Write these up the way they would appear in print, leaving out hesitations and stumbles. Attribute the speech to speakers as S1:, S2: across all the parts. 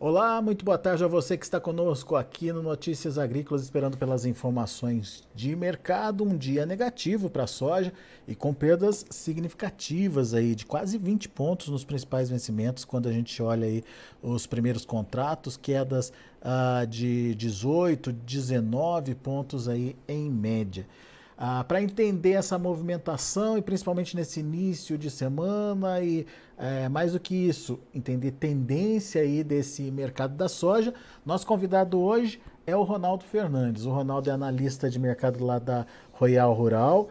S1: Olá, muito boa tarde a você que está conosco aqui no Notícias Agrícolas, esperando pelas informações de mercado. Um dia negativo para a soja e com perdas significativas aí de quase 20 pontos nos principais vencimentos, quando a gente olha aí os primeiros contratos, quedas de 18, 19 pontos aí em média. Para entender essa movimentação e principalmente nesse início de semana e mais do que isso, entender tendência aí desse mercado da soja, nosso convidado hoje é o Ronaldo Fernandes. O Ronaldo é analista de mercado lá da Royal Rural,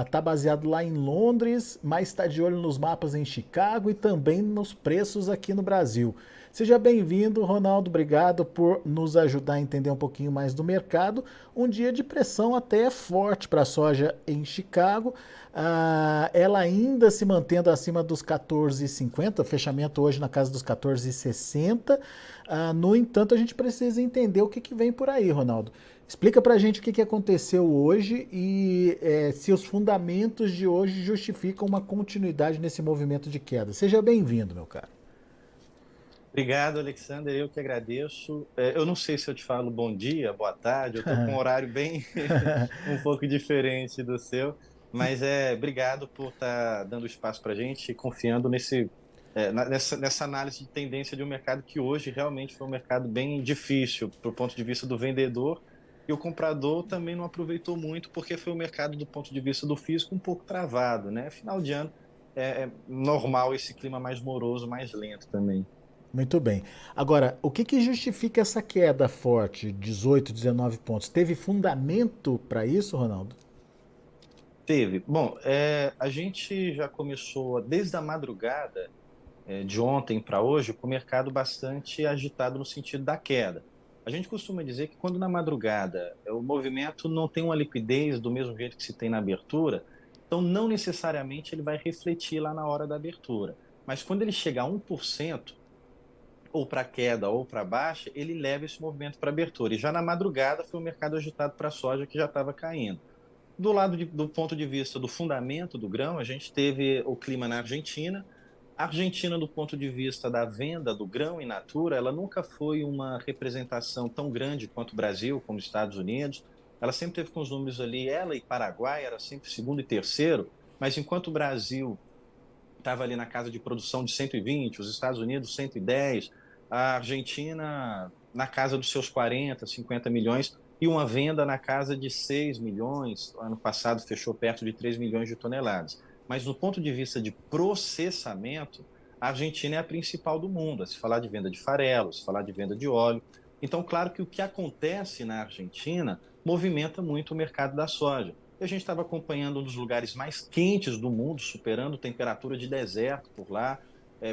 S1: está baseado lá em Londres, mas está de olho nos mapas em Chicago e também nos preços aqui no Brasil. Seja bem-vindo, Ronaldo. Obrigado por nos ajudar a entender um pouquinho mais do mercado. Um dia de pressão até forte para a soja em Chicago. Ela ainda se mantendo acima dos 14,50, fechamento hoje na casa dos 14,60. No entanto, a gente precisa entender o que vem por aí, Ronaldo. Explica para a gente o que aconteceu hoje e se os fundamentos de hoje justificam uma continuidade nesse movimento de queda. Seja bem-vindo, meu caro.
S2: Obrigado, Alexander. Eu que agradeço. Eu não sei se eu te falo bom dia, boa tarde. Eu estou com um horário bem um pouco diferente do seu, mas obrigado por estar dando espaço para a gente e confiando nessa análise de tendência de um mercado que hoje realmente foi um mercado bem difícil do ponto de vista do vendedor, e o comprador também não aproveitou muito porque foi um mercado do ponto de vista do físico um pouco travado, né? Final de ano é normal esse clima mais moroso, mais lento também.
S1: Muito bem. Agora, o que justifica essa queda forte, 18, 19 pontos? Teve fundamento para isso, Ronaldo?
S2: Teve. Bom, a gente já começou desde a madrugada, de ontem para hoje, com o mercado bastante agitado no sentido da queda. A gente costuma dizer que quando na madrugada o movimento não tem uma liquidez do mesmo jeito que se tem na abertura, então não necessariamente ele vai refletir lá na hora da abertura. Mas quando ele chega a 1%, ou para queda ou para baixa, ele leva esse movimento para abertura. E já na madrugada foi um mercado agitado para a soja que já estava caindo. Do ponto de vista do fundamento do grão, a gente teve o clima na Argentina. A Argentina, do ponto de vista da venda do grão in natura, ela nunca foi uma representação tão grande quanto o Brasil, como os Estados Unidos. Ela sempre teve com os números ali, ela e Paraguai era sempre segundo e terceiro, mas enquanto o Brasil estava ali na casa de produção de 120, os Estados Unidos 110, a Argentina na casa dos seus 40, 50 milhões, e uma venda na casa de 6 milhões. Ano passado fechou perto de 3 milhões de toneladas. Mas do ponto de vista de processamento, a Argentina é a principal do mundo, a se falar de venda de farelo, a se falar de venda de óleo. Então, claro que o que acontece na Argentina movimenta muito o mercado da soja. E a gente estava acompanhando um dos lugares mais quentes do mundo, superando temperatura de deserto por lá,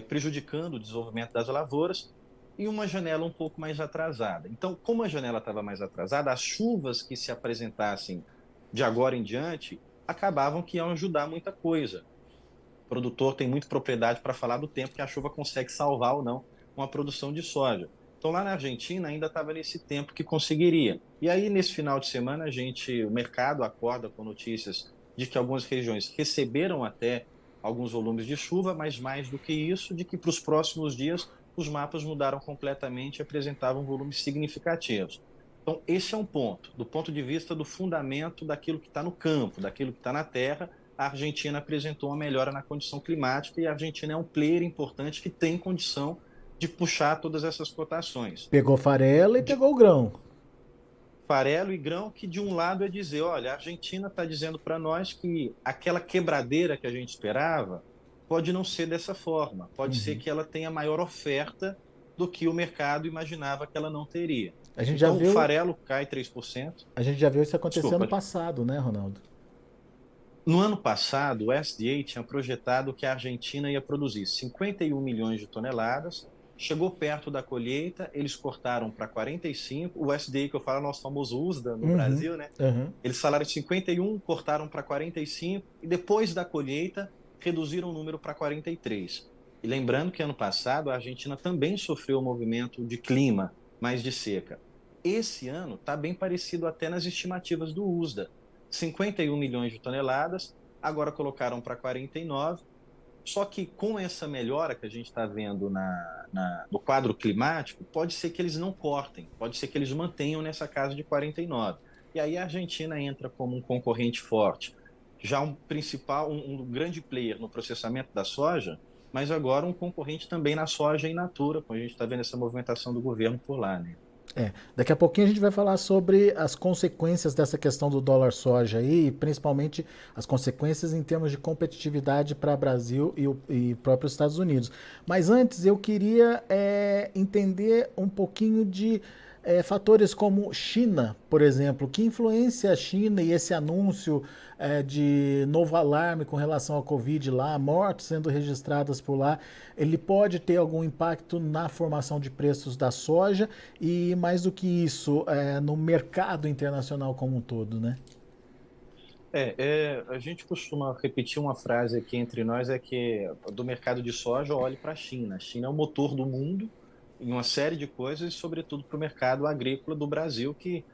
S2: prejudicando o desenvolvimento das lavouras, e uma janela um pouco mais atrasada. Então, como a janela estava mais atrasada, as chuvas que se apresentassem de agora em diante acabavam que iam ajudar muita coisa. O produtor tem muita propriedade para falar do tempo que a chuva consegue salvar ou não uma produção de soja. Então, lá na Argentina, ainda estava nesse tempo que conseguiria. E aí, nesse final de semana, o mercado acorda com notícias de que algumas regiões receberam até alguns volumes de chuva, mas mais do que isso, de que para os próximos dias os mapas mudaram completamente e apresentavam volumes significativos. Então, esse é um ponto, do ponto de vista do fundamento daquilo que está no campo, daquilo que está na terra. A Argentina apresentou uma melhora na condição climática e a Argentina é um player importante que tem condição de puxar todas essas cotações.
S1: Pegou farelo e
S2: De
S1: pegou o grão.
S2: farelo e grão, que de um lado é dizer, olha, a Argentina está dizendo para nós que aquela quebradeira que a gente esperava pode não ser dessa forma, pode ser que ela tenha maior oferta do que o mercado imaginava que ela não teria.
S1: A gente já
S2: Então, o
S1: viu,
S2: farelo cai 3%.
S1: a gente já viu isso acontecer ano
S2: Desculpa.
S1: passado, né, Ronaldo?
S2: No ano passado, o SDA tinha projetado que a Argentina ia produzir 51 milhões de toneladas, chegou perto da colheita, eles cortaram para 45. O SDA que eu falo é o nosso famoso USDA no
S1: Uhum,
S2: Brasil, né?
S1: uhum.
S2: Eles falaram de 51, cortaram para 45 e depois da colheita reduziram o número para 43. E lembrando que ano passado a Argentina também sofreu um movimento de clima mais de seca. Esse ano está bem parecido até nas estimativas do USDA. 51 milhões de toneladas, agora colocaram para 49. Só que com essa melhora que a gente está vendo no quadro climático, pode ser que eles não cortem, pode ser que eles mantenham nessa casa de 49. E aí a Argentina entra como um concorrente forte, já um principal, um grande player no processamento da soja, mas agora um concorrente também na soja in natura, como a gente está vendo essa movimentação do governo por lá, né?
S1: Daqui a pouquinho a gente vai falar sobre as consequências dessa questão do dólar soja aí, e principalmente as consequências em termos de competitividade para o Brasil e próprios Estados Unidos. Mas antes eu queria entender um pouquinho de fatores como China, por exemplo, que influencia a China e esse anúncio de novo alarme com relação à Covid lá, mortes sendo registradas por lá, ele pode ter algum impacto na formação de preços da soja e mais do que isso, no mercado internacional como um todo, né?
S2: A gente costuma repetir uma frase aqui entre nós, é que do mercado de soja, olhe para a China. A China é o motor do mundo em uma série de coisas, e sobretudo para o mercado agrícola do Brasil, que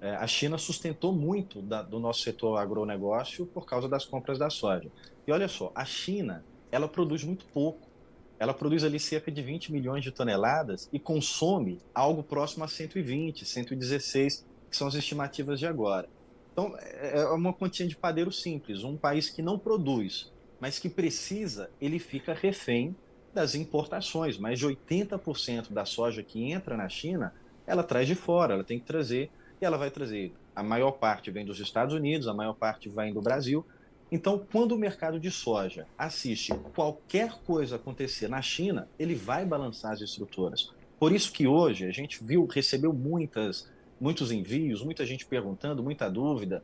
S2: a China sustentou muito do nosso setor agronegócio por causa das compras da soja. E olha só, a China, ela produz muito pouco. Ela produz ali cerca de 20 milhões de toneladas e consome algo próximo a 120, 116, que são as estimativas de agora. Então, é uma quantia de padeiro simples. Um país que não produz, mas que precisa, ele fica refém das importações. Mais de 80% da soja que entra na China, ela traz de fora, ela tem que trazer, e ela vai trazer. A maior parte vem dos Estados Unidos, a maior parte vem do Brasil. Então, quando o mercado de soja assiste qualquer coisa acontecer na China, ele vai balançar as estruturas. Por isso que hoje a gente viu, recebeu muitos envios, muita gente perguntando, muita dúvida.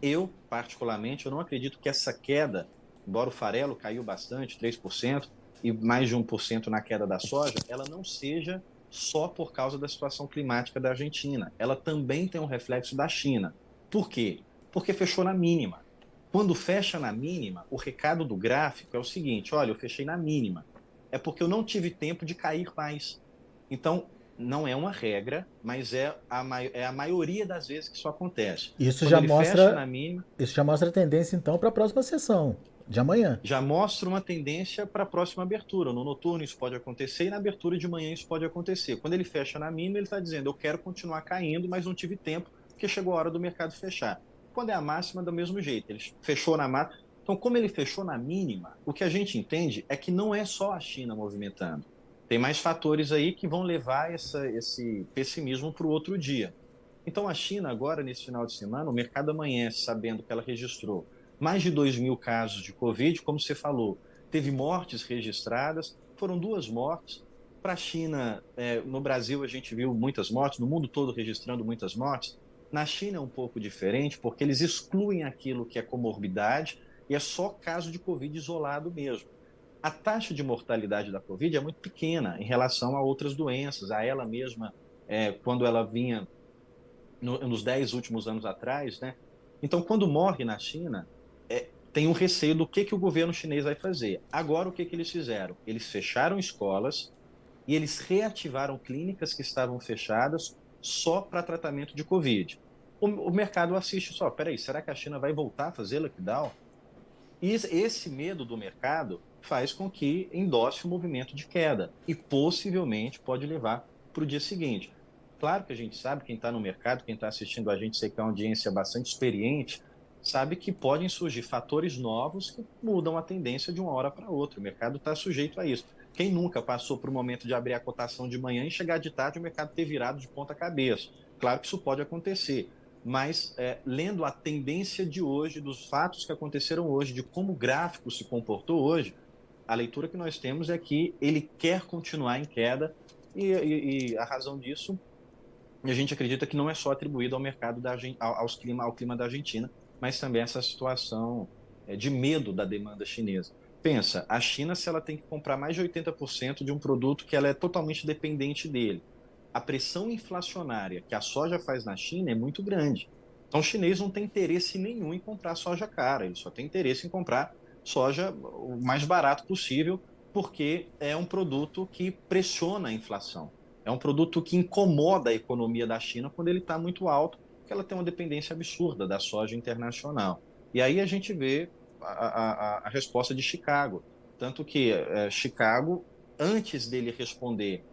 S2: Eu, particularmente, eu não acredito que essa queda, embora o farelo caiu bastante, 3%, e mais de 1% na queda da soja, ela não seja só por causa da situação climática da Argentina. Ela também tem um reflexo da China. Por quê? Porque fechou na mínima. Quando fecha na mínima, o recado do gráfico é o seguinte: olha, eu fechei na mínima. É porque eu não tive tempo de cair mais. Então, não é uma regra, mas é a maioria das vezes que isso acontece.
S1: Isso
S2: Quando
S1: já
S2: ele fecha
S1: mostra,
S2: na mínima,
S1: isso já mostra a tendência então para a próxima sessão de amanhã.
S2: já mostra uma tendência para a próxima abertura. No noturno isso pode acontecer e na abertura de manhã isso pode acontecer. Quando ele fecha na mínima, ele está dizendo: eu quero continuar caindo, mas não tive tempo, porque chegou a hora do mercado fechar. Quando é a máxima, do mesmo jeito. Ele fechou na máxima. Então, como ele fechou na mínima, o que a gente entende é que não é só a China movimentando. Tem mais fatores aí que vão levar esse pessimismo para o outro dia. Então, a China, agora, nesse final de semana, o mercado amanhece sabendo que ela registrou mais de 2.000 casos de Covid, como você falou. Teve mortes registradas, foram 2 mortes. Para a China, no Brasil a gente viu muitas mortes, no mundo todo registrando muitas mortes. Na China é um pouco diferente, porque eles excluem aquilo que é comorbidade e é só caso de Covid isolado mesmo. A taxa de mortalidade da Covid é muito pequena em relação a outras doenças, a ela mesma, quando ela vinha nos 10 últimos anos atrás, né? Então, quando morre na China, tem um receio do que o governo chinês vai fazer. Agora, o que eles fizeram? Eles fecharam escolas e eles reativaram clínicas que estavam fechadas só para tratamento de Covid. O mercado assiste só, peraí, será que a China vai voltar a fazer lockdown? E esse medo do mercado faz com que endosse o movimento de queda e possivelmente pode levar para o dia seguinte. Claro que a gente sabe, quem está no mercado, quem está assistindo a gente, sei que é uma audiência bastante experiente, sabe que podem surgir fatores novos que mudam a tendência de uma hora para outra. O mercado está sujeito a isso. Quem nunca passou por um momento de abrir a cotação de manhã e chegar de tarde o mercado ter virado de ponta cabeça? Claro que isso pode acontecer, mas lendo a tendência de hoje, dos fatos que aconteceram hoje, de como o gráfico se comportou hoje, a leitura que nós temos é que ele quer continuar em queda e a razão disso a gente acredita que não é só atribuído ao mercado ao clima da Argentina, mas também essa situação de medo da demanda chinesa. Pensa, a China, se ela tem que comprar mais de 80% de um produto que ela é totalmente dependente dele, a pressão inflacionária que a soja faz na China é muito grande. Então, o chinês não tem interesse nenhum em comprar soja cara, ele só tem interesse em comprar soja o mais barato possível, porque é um produto que pressiona a inflação. É um produto que incomoda a economia da China quando ele está muito alto, porque ela tem uma dependência absurda da soja internacional. E aí a gente vê a resposta de Chicago. Tanto que Chicago, antes dele responder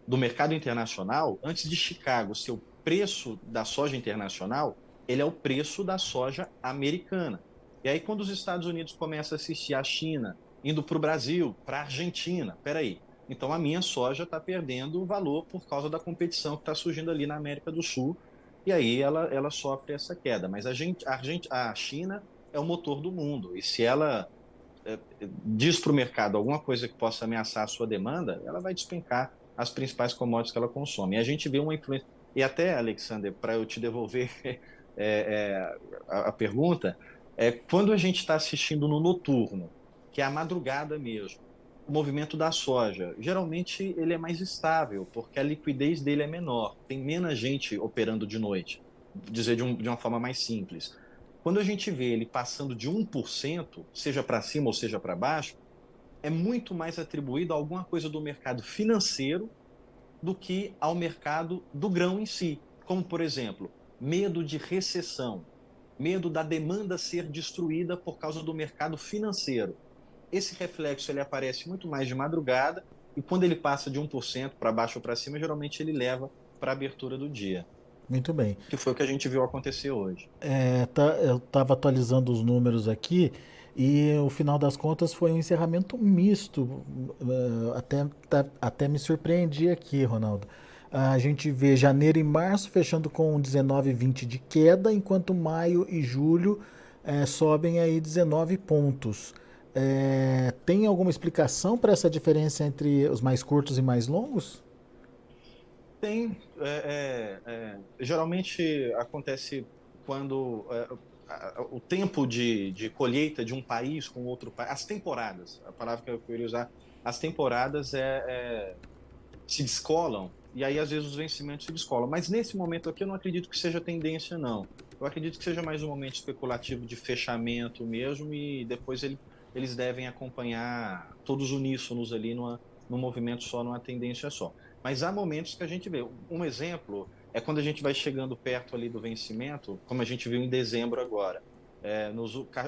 S2: do mercado internacional, antes de Chicago ser o preço da soja internacional, ele é o preço da soja americana. E aí, quando os Estados Unidos começam a assistir a China indo para o Brasil, para a Argentina, peraí, então a minha soja está perdendo o valor por causa da competição que está surgindo ali na América do Sul, e aí ela sofre essa queda. Mas a China é o motor do mundo, e se ela diz para o mercado alguma coisa que possa ameaçar a sua demanda, ela vai despencar as principais commodities que ela consome. E a gente vê uma influência. E até, Alexander, para eu te devolver a pergunta, quando a gente está assistindo no noturno, que é a madrugada mesmo, o movimento da soja, geralmente ele é mais estável, porque a liquidez dele é menor, tem menos gente operando de noite, dizer de uma forma mais simples. Quando a gente vê ele passando de 1%, seja para cima ou seja para baixo, é muito mais atribuído a alguma coisa do mercado financeiro do que ao mercado do grão em si. Como, por exemplo, medo de recessão, medo da demanda ser destruída por causa do mercado financeiro. Esse reflexo ele aparece muito mais de madrugada e quando ele passa de 1% para baixo ou para cima, geralmente ele leva para a abertura do dia,
S1: Muito bem.
S2: que foi o que a gente viu acontecer hoje.
S1: Eu estava atualizando os números aqui e o final das contas foi um encerramento misto. Até me surpreendi aqui, Ronaldo. A gente vê janeiro e março fechando com 19,20 de queda, enquanto maio e julho sobem aí 19 pontos. Tem alguma explicação para essa diferença entre os mais curtos e mais longos?
S2: Tem. Geralmente acontece quando o tempo de colheita de um país com outro país, as temporadas, a palavra que eu queria usar, as temporadas se descolam, e aí às vezes os vencimentos se descolam. Mas nesse momento aqui eu não acredito que seja tendência, não. Eu acredito que seja mais um momento especulativo de fechamento mesmo, e depois eles devem acompanhar todos uníssonos ali num movimento só, numa tendência só. Mas há momentos que a gente vê. Um exemplo é quando a gente vai chegando perto ali do vencimento, como a gente viu em dezembro agora.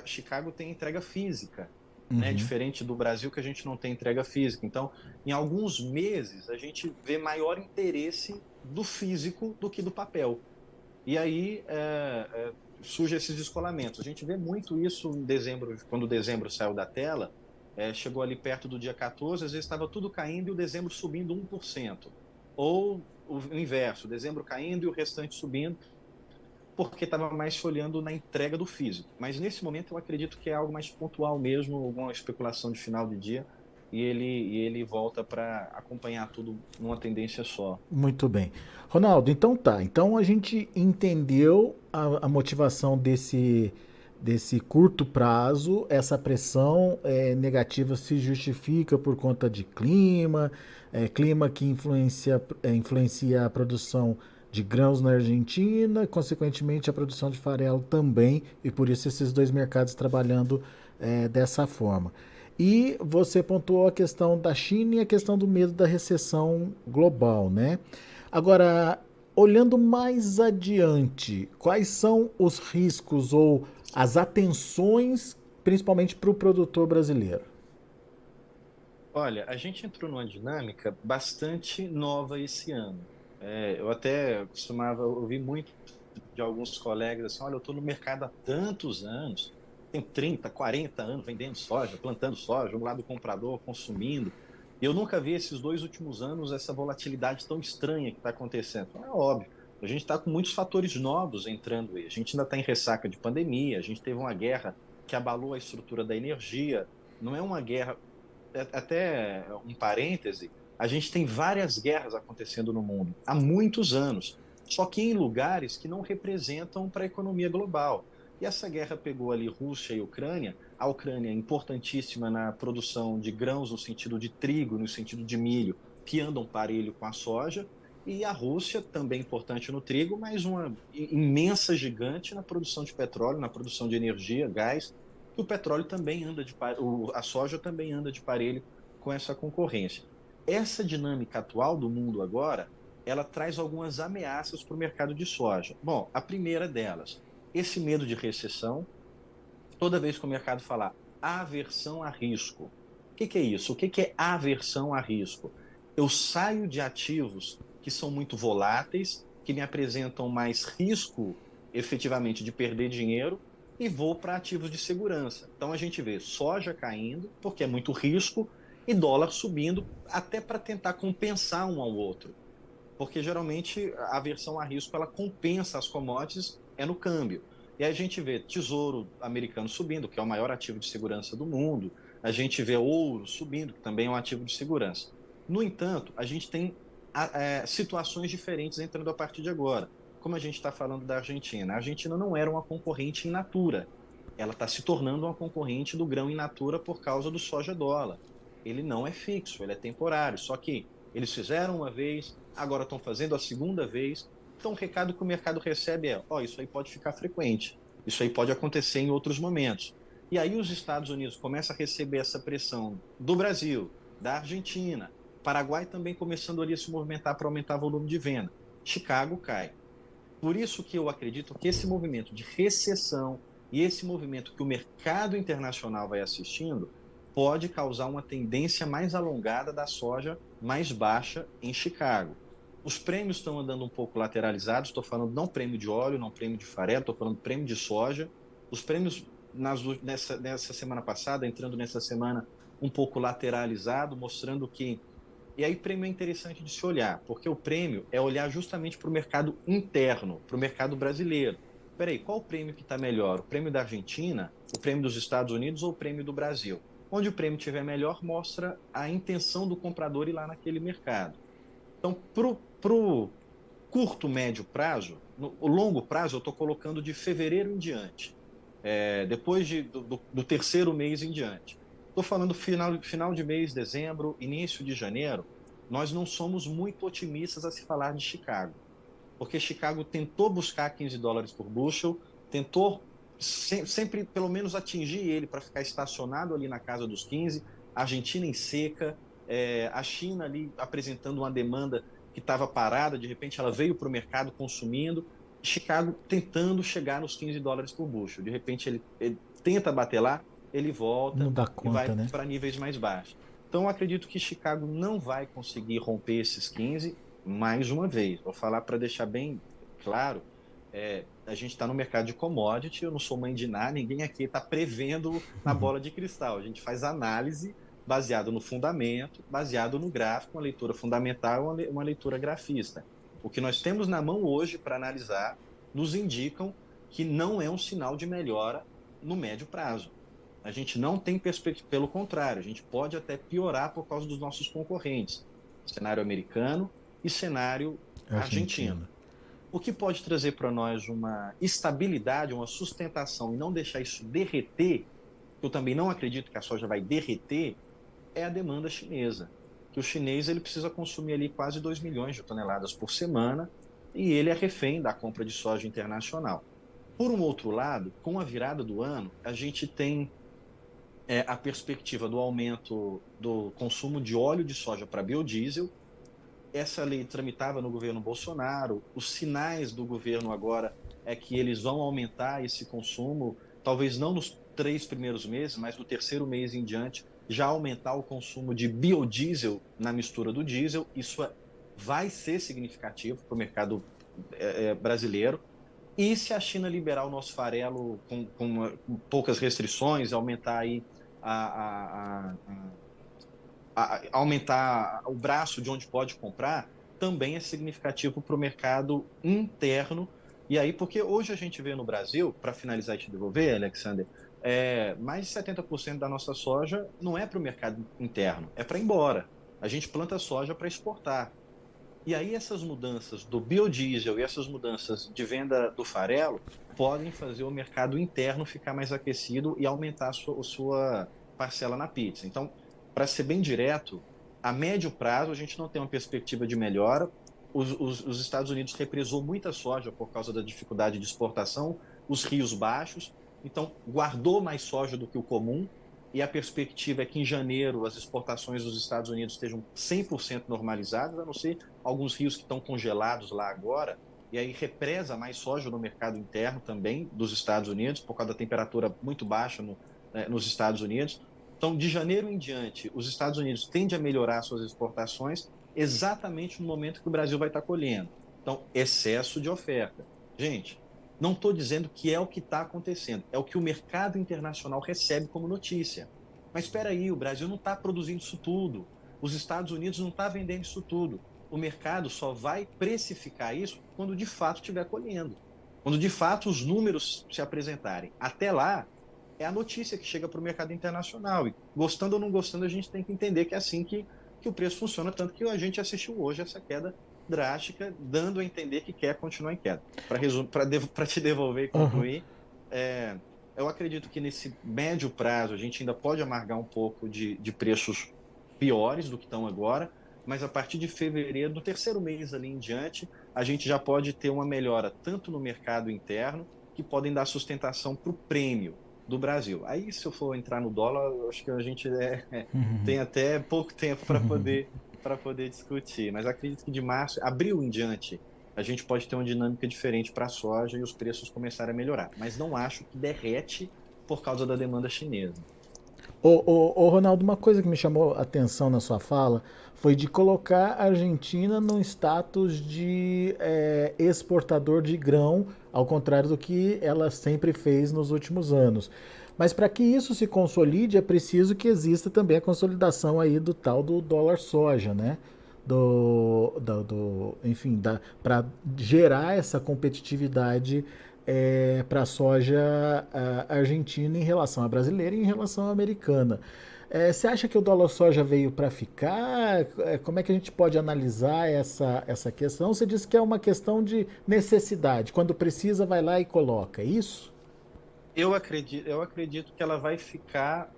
S2: Chicago tem entrega física, né?
S1: Uhum.
S2: Diferente do Brasil, que a gente não tem entrega física. Então, em alguns meses, a gente vê maior interesse do físico do que do papel. E aí surge esses descolamentos. A gente vê muito isso em dezembro, quando dezembro saiu da tela, chegou ali perto do dia 14, às vezes estava tudo caindo e o dezembro subindo 1%. Ou o inverso, dezembro caindo e o restante subindo, porque estava mais se olhando na entrega do físico. Mas nesse momento eu acredito que é algo mais pontual mesmo, alguma especulação de final de dia, e ele volta para acompanhar tudo numa tendência só.
S1: Muito bem. Ronaldo, então tá. Então a gente entendeu a motivação desse curto prazo, essa pressão negativa se justifica por conta de clima, clima que influencia a produção de grãos na Argentina, consequentemente a produção de farelo também, e por isso esses dois mercados trabalhando dessa forma. E você pontuou a questão da China e a questão do medo da recessão global, né? Agora, olhando mais adiante, quais são os riscos ou as atenções, principalmente para o produtor brasileiro?
S2: Olha, a gente entrou numa dinâmica bastante nova esse ano. Eu até costumava ouvir muito de alguns colegas assim: olha, eu estou no mercado há tantos anos, tenho 30, 40 anos vendendo soja, plantando soja, um lado comprador, consumindo. E eu nunca vi esses 2 últimos anos essa volatilidade tão estranha que está acontecendo. Então, é óbvio, a gente está com muitos fatores novos entrando aí. A gente ainda está em ressaca de pandemia, a gente teve uma guerra que abalou a estrutura da energia. Não é uma guerra, até um parêntese, a gente tem várias guerras acontecendo no mundo há muitos anos, só que em lugares que não representam para a economia global. E essa guerra pegou ali Rússia e Ucrânia. A Ucrânia é importantíssima na produção de grãos, no sentido de trigo, no sentido de milho, que andam parelho com a soja. E a Rússia, também importante no trigo, mas uma imensa gigante na produção de petróleo, na produção de energia, gás, que o petróleo também anda a soja também anda de parelho com essa concorrência. Essa dinâmica atual do mundo agora, ela traz algumas ameaças para o mercado de soja. Bom, a primeira delas, esse medo de recessão. Toda vez que o mercado falar, aversão a risco. O que é isso? O que é aversão a risco? Eu saio de ativos que são muito voláteis, que me apresentam mais risco, efetivamente, de perder dinheiro, e vou para ativos de segurança. Então a gente vê soja caindo, porque é muito risco, e dólar subindo, até para tentar compensar um ao outro. Porque geralmente a aversão a risco ela compensa as commodities é no câmbio. E aí a gente vê tesouro americano subindo, que é o maior ativo de segurança do mundo, a gente vê ouro subindo, que também é um ativo de segurança. No entanto, a gente tem situações diferentes entrando a partir de agora. Como a gente está falando da Argentina, a Argentina não era uma concorrente in natura. Ela está se tornando uma concorrente do grão in natura por causa do soja dólar. Ele não é fixo, ele é temporário. Só que eles fizeram uma vez, agora estão fazendo a segunda vez. Então, o recado que o mercado recebe é: ó, isso aí pode ficar frequente, isso aí pode acontecer em outros momentos. E aí os Estados Unidos começam a receber essa pressão do Brasil, da Argentina, Paraguai também começando ali a se movimentar para aumentar o volume de venda. Chicago cai. Por isso que eu acredito que esse movimento de recessão e esse movimento que o mercado internacional vai assistindo pode causar uma tendência mais alongada da soja mais baixa em Chicago. Os prêmios estão andando um pouco lateralizados, estou falando não prêmio de óleo, não prêmio de farelo, estou falando prêmio de soja. Os prêmios nessa semana passada, entrando nessa semana, um pouco lateralizado, mostrando que e aí, prêmio é interessante de se olhar, porque o prêmio é olhar justamente para o mercado interno, para o mercado brasileiro. Peraí, qual o prêmio que está melhor? O prêmio da Argentina, o prêmio dos Estados Unidos ou o prêmio do Brasil? Onde o prêmio estiver melhor, mostra a intenção do comprador ir lá naquele mercado. Então, para o curto, médio prazo, no longo prazo, eu estou colocando de fevereiro em diante, depois do terceiro mês em diante. Estou falando final de mês, dezembro, início de janeiro, nós não somos muito otimistas a se falar de Chicago, porque Chicago tentou buscar $15 por bushel, tentou sempre pelo menos atingir ele para ficar estacionado ali na casa dos 15, a Argentina em seca, a China ali apresentando uma demanda que estava parada, de repente ela veio para o mercado consumindo, Chicago tentando chegar nos $15 por bushel, de repente ele tenta bater lá, ele volta
S1: Não dá
S2: e vai
S1: conta, né?
S2: para níveis mais baixos. Então, eu acredito que Chicago não vai conseguir romper esses 15 mais uma vez. Vou falar para deixar bem claro: a gente está no mercado de commodity, eu não sou mãe de nada, ninguém aqui está prevendo na bola de cristal. A gente faz análise baseado no fundamento, baseado no gráfico, uma leitura fundamental e uma leitura grafista. O que nós temos na mão hoje para analisar nos indicam que não é um sinal de melhora no médio prazo. A gente não tem perspectiva, pelo contrário, a gente pode até piorar por causa dos nossos concorrentes, cenário americano e cenário argentino.
S1: Argentina.
S2: O que pode trazer para nós uma estabilidade, uma sustentação e não deixar isso derreter, eu também não acredito que a soja vai derreter, é a demanda chinesa. Que o chinês ele precisa consumir ali quase 2 milhões de toneladas por semana e ele é refém da compra de soja internacional. Por um outro lado, com a virada do ano, a gente tem a perspectiva do aumento do consumo de óleo de soja para biodiesel. Essa lei tramitava no governo Bolsonaro, os sinais do governo agora é que eles vão aumentar esse consumo, talvez não nos 3 primeiros meses, mas no terceiro mês em diante, já aumentar o consumo de biodiesel na mistura do diesel. Isso vai ser significativo para o mercado brasileiro. E se a China liberar o nosso farelo com poucas restrições, aumentar aí aumentar o braço de onde pode comprar, também é significativo para o mercado interno. E aí, porque hoje a gente vê no Brasil, para finalizar e te devolver, Alexander, mais de 70% da nossa soja não é para o mercado interno, é para ir embora. A gente planta soja para exportar. E aí essas mudanças do biodiesel e essas mudanças de venda do farelo podem fazer o mercado interno ficar mais aquecido e aumentar a sua parcela na pizza. Então, para ser bem direto, a médio prazo a gente não tem uma perspectiva de melhora. Os Estados Unidos represou muita soja por causa da dificuldade de exportação, os rios baixos, então guardou mais soja do que o comum, e a perspectiva é que em janeiro as exportações dos Estados Unidos estejam 100% normalizadas, a não ser alguns rios que estão congelados lá agora, e aí represa mais soja no mercado interno também dos Estados Unidos, por causa da temperatura muito baixa nos Estados Unidos. Então, de janeiro em diante, os Estados Unidos tendem a melhorar suas exportações exatamente no momento que o Brasil vai estar colhendo. Então, excesso de oferta. Gente, não estou dizendo que é o que está acontecendo, é o que o mercado internacional recebe como notícia. Mas espera aí, o Brasil não está produzindo isso tudo, os Estados Unidos não estão vendendo isso tudo. O mercado só vai precificar isso quando de fato estiver colhendo, quando de fato os números se apresentarem. Até lá, é a notícia que chega para o mercado internacional. E gostando ou não gostando, a gente tem que entender que é assim que o preço funciona, tanto que a gente assistiu hoje essa queda drástica, dando a entender que quer continuar em queda. Para te devolver e
S1: Uhum.
S2: concluir, eu acredito que nesse médio prazo a gente ainda pode amargar um pouco de preços piores do que estão agora, mas a partir de fevereiro, do terceiro mês ali em diante, a gente já pode ter uma melhora tanto no mercado interno, que podem dar sustentação para o prêmio do Brasil. Aí, se eu for entrar no dólar, eu acho que a gente tem até pouco tempo para poder discutir. Mas acredito que de março, abril em diante, a gente pode ter uma dinâmica diferente para a soja e os preços começarem a melhorar. Mas não acho que derrete por causa da demanda chinesa.
S1: Ronaldo, uma coisa que me chamou a atenção na sua fala foi de colocar a Argentina num status de exportador de grão, ao contrário do que ela sempre fez nos últimos anos. Mas para que isso se consolide, é preciso que exista também a consolidação aí do tal do dólar soja, né? Enfim, para gerar essa competitividade para a soja argentina em relação à brasileira e em relação à americana. Você acha que o dólar soja veio para ficar? Como é que a gente pode analisar essa questão? Você disse que é uma questão de necessidade. Quando precisa, vai lá e coloca. É isso?
S2: Eu acredito que ela vai ficar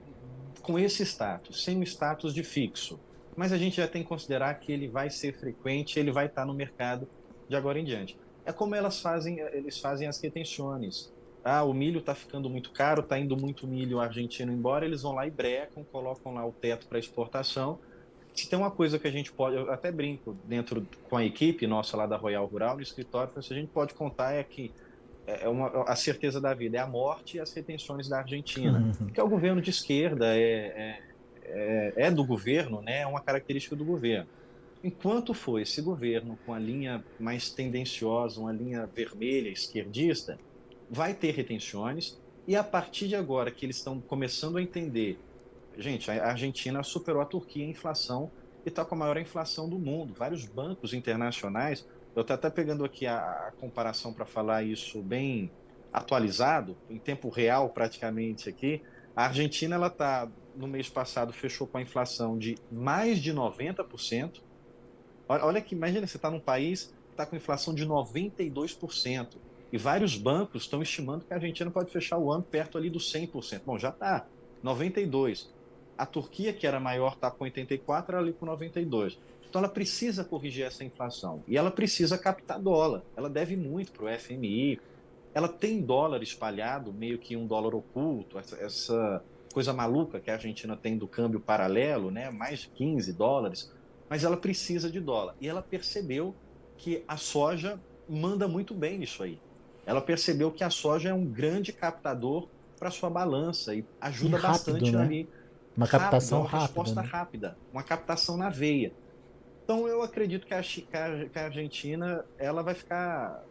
S2: com esse status, sem o status de fixo. Mas a gente já tem que considerar que ele vai ser frequente, ele vai estar no mercado de agora em diante. É como eles fazem as retenções. Ah, o milho está ficando muito caro, está indo muito milho argentino embora, eles vão lá e brecam, colocam lá o teto para exportação. Se tem uma coisa que a gente pode, eu até brinco dentro com a equipe nossa lá da Royal Rural, no escritório, se a gente pode contar é que a certeza da vida, é a morte e as retenções da Argentina, que é o governo de esquerda, é do governo, né, é uma característica do governo. Enquanto for esse governo com a linha mais tendenciosa, uma linha vermelha, esquerdista, vai ter retenções, e a partir de agora que eles estão começando a entender, gente, a Argentina superou a Turquia em inflação e está com a maior inflação do mundo. Vários bancos internacionais, eu estou até pegando aqui a comparação para falar isso bem atualizado, em tempo real praticamente aqui. A Argentina, ela está, no mês passado, fechou com a inflação de mais de 90%. Olha que, imagina, você está num país que está com inflação de 92%. E vários bancos estão estimando que a Argentina pode fechar o ano perto ali dos 100%. Bom, já está, 92%. A Turquia, que era maior, está com 84%, ela ali com 92%. Então ela precisa corrigir essa inflação. E ela precisa captar dólar. Ela deve muito para o FMI. Ela tem dólar espalhado, meio que um dólar oculto, essa coisa maluca que a Argentina tem do câmbio paralelo, né? Mais de 15 dólares, mas ela precisa de dólar. E ela percebeu que a soja manda muito bem nisso aí. Ela percebeu que a soja é um grande captador para sua balança e
S1: E
S2: ajuda
S1: rápido,
S2: bastante
S1: né?
S2: ali.
S1: Uma
S2: Rápido, é
S1: captação
S2: uma
S1: rápida,
S2: resposta
S1: né?
S2: rápida, uma captação na veia. Então, eu acredito que a Argentina ela vai ficar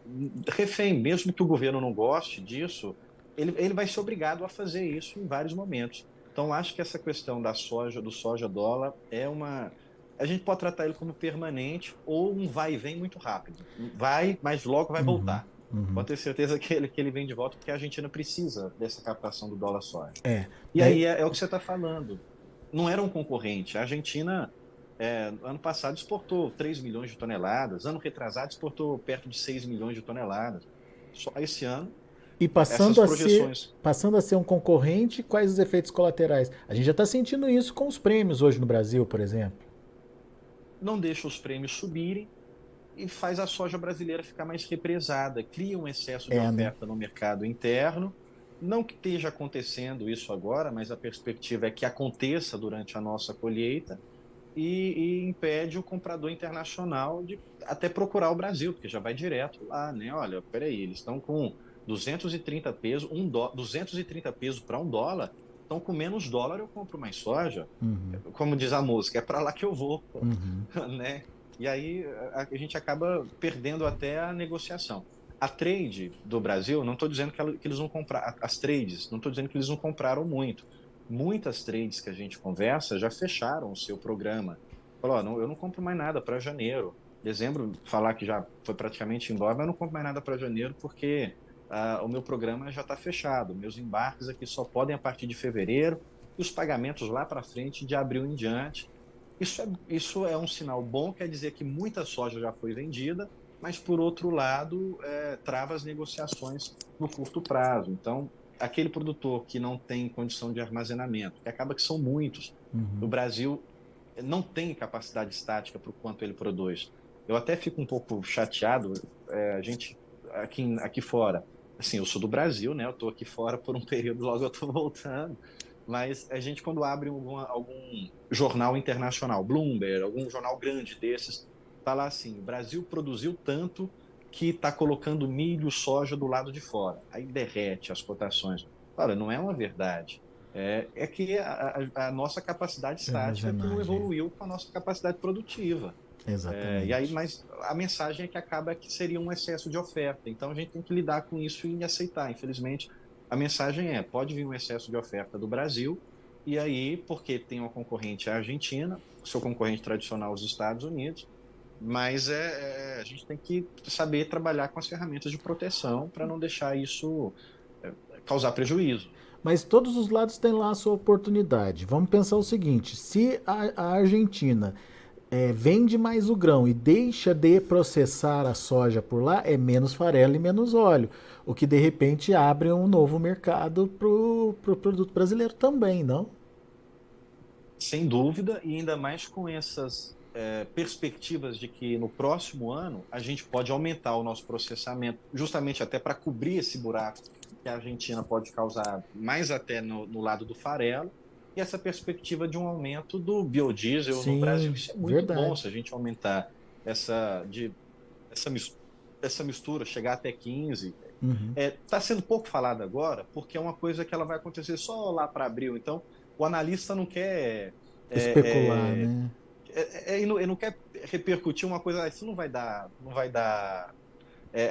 S2: refém, mesmo que o governo não goste disso, ele vai ser obrigado a fazer isso em vários momentos. Então, acho que essa questão da soja, do soja-dólar, é uma. A gente pode tratar ele como permanente ou um vai e vem muito rápido. Vai, mas logo vai
S1: Uhum,
S2: voltar.
S1: uhum.
S2: Pode ter certeza que ele vem de volta, porque a Argentina precisa dessa captação do dólar soja.
S1: É.
S2: E
S1: Daí,
S2: aí é o que você está falando. Não era um concorrente. A Argentina ano passado exportou 3 milhões de toneladas, ano retrasado exportou perto de 6 milhões de toneladas. Só esse ano,
S1: e
S2: essas projeções
S1: passando a ser um concorrente, quais os efeitos colaterais? A gente já está sentindo isso com os prêmios hoje no Brasil, por exemplo.
S2: não deixam os prêmios subirem e faz a soja brasileira ficar mais represada, cria um excesso de
S1: É, né?
S2: oferta no mercado interno. Não que esteja acontecendo isso agora, mas a perspectiva é que aconteça durante a nossa colheita e impede o comprador internacional de até procurar o Brasil, porque já vai direto lá, né? Olha, peraí, eles estão com 230 pesos, 230 pesos para $1. Então, com menos dólar, eu compro mais soja.
S1: Uhum,
S2: Como diz a música, é para lá que eu vou,
S1: uhum,
S2: né? E aí a gente acaba perdendo até a negociação. A trade do Brasil, não estou dizendo que eles vão comprar, as trades, não estou dizendo que eles não compraram muito. Muitas trades que a gente conversa já fecharam o seu programa. Falou, ó, não, eu não compro mais nada para janeiro. Dezembro, falar que já foi praticamente embora, mas eu não compro mais nada para janeiro porque o meu programa já está fechado. Meus embarques aqui só podem a partir de fevereiro e os pagamentos lá para frente de abril em diante. Isso é um sinal bom, quer dizer que muita soja já foi vendida, mas, por outro lado, trava as negociações no curto prazo. Então, aquele produtor que não tem condição de armazenamento, que acaba que são muitos, o
S1: uhum.
S2: Brasil não tem capacidade estática para o quanto ele produz. Eu até fico um pouco chateado, a gente aqui fora, assim, eu sou do Brasil, né? Eu estou aqui fora por um período, logo eu estou voltando, mas a gente quando abre algum jornal internacional, Bloomberg, algum jornal grande desses, tá lá assim, o Brasil produziu tanto que está colocando milho, soja do lado de fora. Aí derrete as cotações. Olha, não é uma verdade. É que a nossa capacidade
S1: De
S2: estática que não
S1: armazenagem.
S2: evoluiu com a nossa capacidade produtiva. E aí,
S1: Exatamente.
S2: mas a mensagem é que acaba que seria um excesso de oferta. Então a gente tem que lidar com isso e aceitar. Infelizmente, a mensagem é: pode vir um excesso de oferta do Brasil, e aí, porque tem uma concorrente a Argentina, seu concorrente tradicional os Estados Unidos, mas a gente tem que saber trabalhar com as ferramentas de proteção para não deixar isso é, causar prejuízo.
S1: Mas todos os lados têm lá a sua oportunidade. Vamos pensar o seguinte: se a Argentina vende mais o grão e deixa de processar a soja por lá, é menos farelo e menos óleo. O que de repente abre um novo mercado para o pro produto brasileiro também, não?
S2: Sem dúvida, e ainda mais com essas perspectivas de que no próximo ano a gente pode aumentar o nosso processamento, justamente até para cobrir esse buraco que a Argentina pode causar, mais até no lado do farelo, e essa perspectiva de um aumento do biodiesel no Brasil.
S1: Sim,
S2: Isso é muito bom se
S1: verdade.
S2: a gente aumentar essa, de, essa, essa mistura, chegar até 15.
S1: Uhum.
S2: Está sendo pouco falado agora, porque é uma coisa que ela vai acontecer só lá para abril. Então, o analista não quer
S1: Especular,
S2: é, é,
S1: né?
S2: ele não quer repercutir uma coisa, isso não vai dar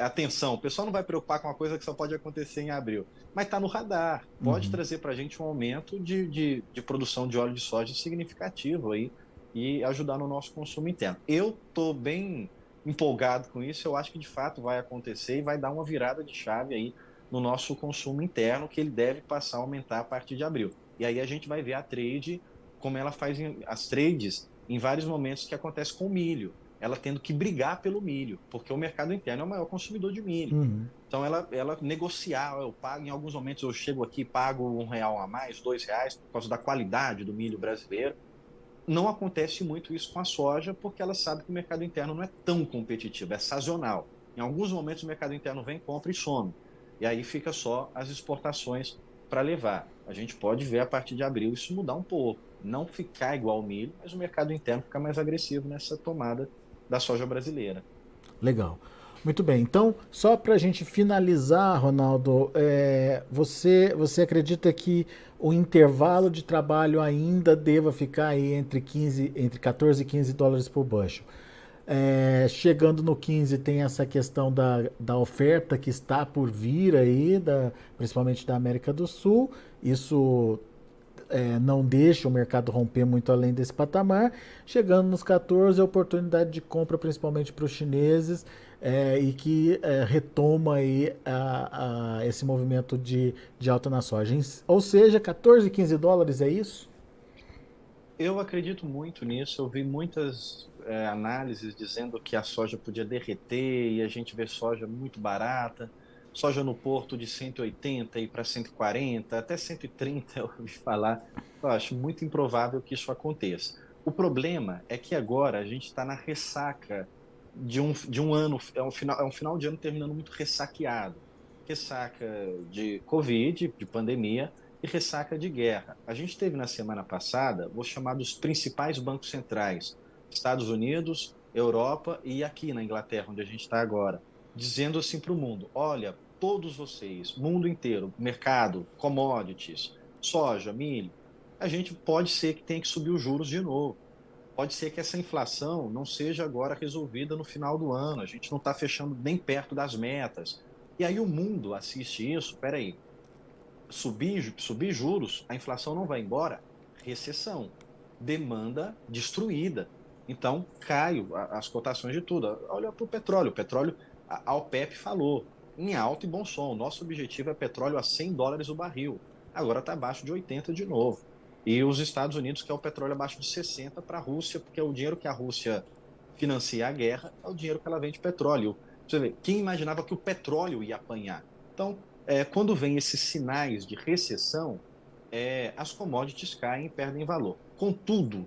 S2: atenção. O pessoal não vai preocupar com uma coisa que só pode acontecer em abril. Mas está no radar. Pode
S1: Uhum.
S2: trazer para a gente um aumento de produção de óleo de soja significativo aí e ajudar no nosso consumo interno. Eu estou bem empolgado com isso. Eu acho que de fato vai acontecer e vai dar uma virada de chave aí no nosso consumo interno, que ele deve passar a aumentar a partir de abril. E aí a gente vai ver a trade, como ela faz as trades em vários momentos que acontece com o milho, ela tendo que brigar pelo milho, porque o mercado interno é o maior consumidor de milho.
S1: Uhum.
S2: Então ela negociar, eu pago, em alguns momentos eu chego aqui, pago R$ 1 a mais, R$ 2, por causa da qualidade do milho brasileiro. Não acontece muito isso com a soja, porque ela sabe que o mercado interno não é tão competitivo, é sazonal. Em alguns momentos o mercado interno vem, compra e some. E aí fica só as exportações para levar. A gente pode ver a partir de abril isso mudar um pouco. Não ficar igual ao milho, mas o mercado interno ficar mais agressivo nessa tomada da soja brasileira.
S1: Legal. Muito bem. Então, só para a gente finalizar, Ronaldo, você acredita que o intervalo de trabalho ainda deva ficar aí entre 14 e 15 dólares por bushel? Chegando no 15 tem essa questão da oferta que está por vir aí, principalmente da América do Sul. Isso não deixa o mercado romper muito além desse patamar. Chegando nos 14, a oportunidade de compra principalmente para os chineses e que retoma aí esse movimento de alta na soja. Ou seja, 14, 15 dólares é isso?
S2: Eu acredito muito nisso. Eu vi muitas análises dizendo que a soja podia derreter e a gente vê soja muito barata. Soja no porto de 180 e para 140, até 130 eu ouvi falar. Eu acho muito improvável que isso aconteça. O problema é que agora a gente está na ressaca de um ano, é um final de ano terminando muito ressaqueado. Ressaca de Covid, de pandemia, e ressaca de guerra. A gente teve na semana passada, vou chamar dos principais bancos centrais, Estados Unidos, Europa e aqui na Inglaterra, onde a gente está agora, dizendo assim para o mundo: olha, todos vocês, mundo inteiro, mercado, commodities, soja, milho, a gente pode ser que tenha que subir os juros de novo. Pode ser que essa inflação não seja agora resolvida no final do ano. A gente não está fechando nem perto das metas. E aí o mundo assiste isso. Peraí, subir juros, a inflação não vai embora? Recessão, demanda destruída. Então, as cotações de tudo. Olha para o petróleo. O petróleo, a OPEP falou, em alto e bom som. Nosso objetivo é petróleo a $100 o barril. Agora está abaixo de 80 de novo. E os Estados Unidos quer o petróleo abaixo de 60 para a Rússia, porque é o dinheiro que a Rússia financia a guerra, é o dinheiro que ela vende petróleo. Você vê, quem imaginava que o petróleo ia apanhar? Então, quando vem esses sinais de recessão, as commodities caem e perdem valor. Contudo,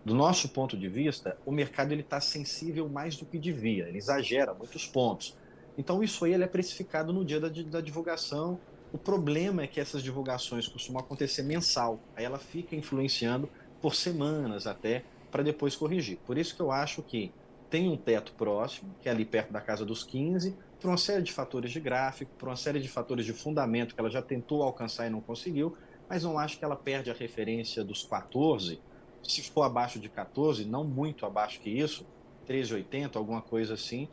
S2: do nosso ponto de vista, o mercado está sensível mais do que devia, ele exagera muitos pontos. Então, isso aí ele é precificado no dia da divulgação. O problema é que essas divulgações costumam acontecer mensal, aí ela fica influenciando por semanas até, para depois corrigir. Por isso que eu acho que tem um teto próximo, que é ali perto da casa dos 15, por uma série de fatores de gráfico, por uma série de fatores de fundamento que ela já tentou alcançar e não conseguiu, mas não acho que ela perde a referência dos 14. Se for abaixo de 14, não muito abaixo que isso, 13,80, alguma coisa assim,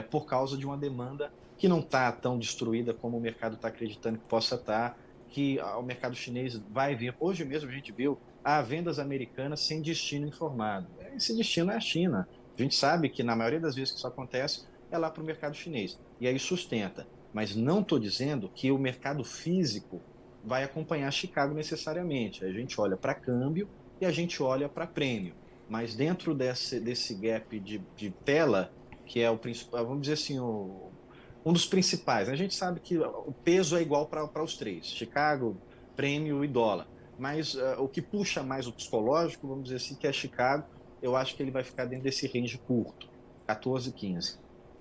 S2: por causa de uma demanda que não está tão destruída como o mercado está acreditando que possa estar, que o mercado chinês vai vir. Hoje mesmo a gente viu vendas americanas sem destino informado. Esse destino é a China. A gente sabe que na maioria das vezes que isso acontece é lá para o mercado chinês. E aí sustenta. Mas não estou dizendo que o mercado físico vai acompanhar Chicago necessariamente. A gente olha para câmbio e a gente olha para prêmio. Mas dentro desse gap de tela, que é o principal, vamos dizer assim, um dos principais. A gente sabe que o peso é igual para os três, Chicago, prêmio e dólar. Mas o que puxa mais o psicológico, vamos dizer assim, que é Chicago, eu acho que ele vai ficar dentro desse range curto, 14, 15.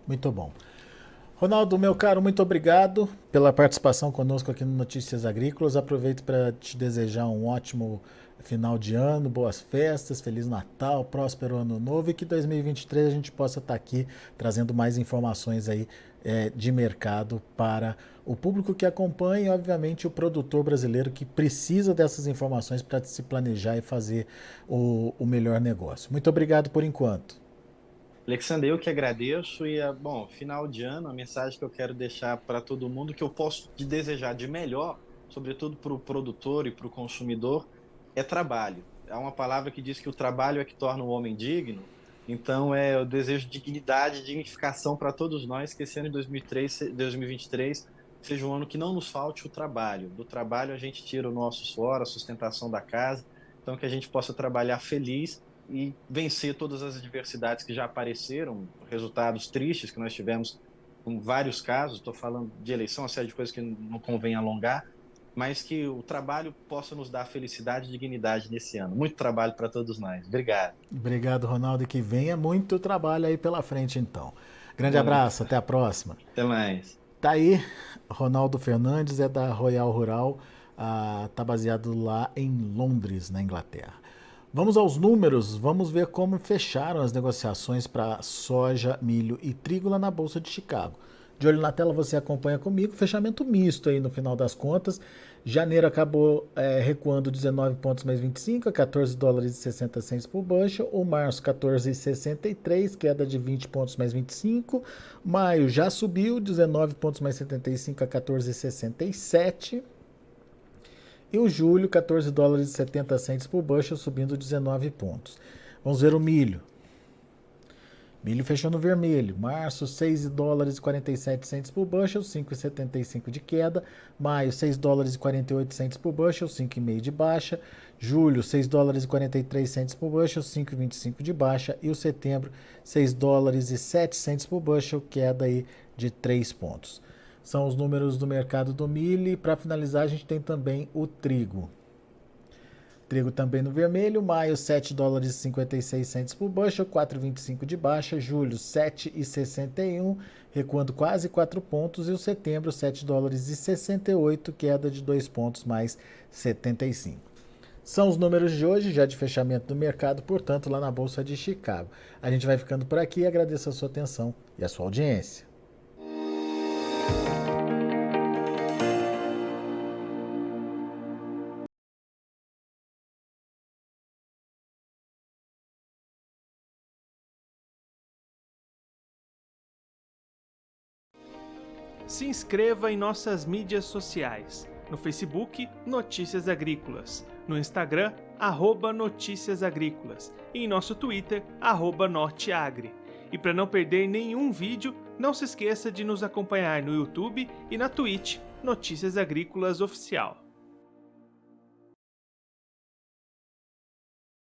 S1: Muito bom. Ronaldo, meu caro, muito obrigado pela participação conosco aqui no Notícias Agrícolas. Aproveito para te desejar um ótimo final de ano, boas festas, Feliz Natal, próspero Ano Novo e que 2023 a gente possa estar aqui trazendo mais informações aí de mercado para o público que acompanha e, obviamente, o produtor brasileiro que precisa dessas informações para se planejar e fazer o melhor negócio. Muito obrigado por enquanto.
S2: Alexandre, eu que agradeço e, bom, final de ano, a mensagem que eu quero deixar para todo mundo, que eu posso te desejar de melhor, sobretudo para o produtor e para o consumidor, é trabalho. É uma palavra que diz que o trabalho é que torna o homem digno, então eu desejo dignidade, dignificação para todos nós, que esse ano de 2023 seja um ano que não nos falte o trabalho. Do trabalho a gente tira o nosso suor, a sustentação da casa, então que a gente possa trabalhar feliz e vencer todas as adversidades que já apareceram, resultados tristes que nós tivemos com vários casos, estou falando de eleição, uma série de coisas que não convém alongar, mas que o trabalho possa nos dar felicidade e dignidade nesse ano. Muito trabalho para todos nós. Obrigado.
S1: Obrigado, Ronaldo, e que venha muito trabalho aí pela frente, então. Grande abraço,
S2: Nossa,
S1: até a próxima.
S2: até mais.
S1: Tá aí, Ronaldo Fernandes é da Royal Rural, tá baseado lá em Londres, na Inglaterra. Vamos aos números, vamos ver como fecharam as negociações para soja, milho e trigo lá na Bolsa de Chicago. De olho na tela você acompanha comigo, fechamento misto aí no final das contas. Janeiro acabou recuando 19 pontos mais 25 a 14 dólares e 60 centes por bushel. O março 14,63, queda de 20 pontos mais 25. Maio já subiu 19 pontos mais 75 a 14,67. E o julho 14 dólares e 70 centes por bushel, subindo 19 pontos. Vamos ver o milho. Milho fechou no vermelho. Março, 6 dólares e 47 centes por bushel, 5,75 de queda. Maio, 6 dólares e 48 centes por bushel, 5,5 de baixa. Julho, 6 dólares e 43 centes por bushel, 5,25 de baixa. E o setembro, 6 dólares e 7 centes por bushel, queda aí de 3 pontos. São os números do mercado do milho. E para finalizar, a gente tem também o trigo. Trigo também no vermelho, maio 7 dólares e 56 centes por bushel, 4,25 de baixa, julho 7,61, recuando quase 4 pontos, e o setembro 7 dólares e 68, queda de 2 pontos mais 75. São os números de hoje, já de fechamento do mercado, portanto, lá na Bolsa de Chicago. A gente vai ficando por aqui, agradeço a sua atenção e a sua audiência.
S3: Se inscreva em nossas mídias sociais. No Facebook, Notícias Agrícolas. No Instagram, @Notícias Agrícolas. E em nosso Twitter, @Norteagri. E para não perder nenhum vídeo, não se esqueça de nos acompanhar no YouTube e na Twitch, Notícias Agrícolas Oficial.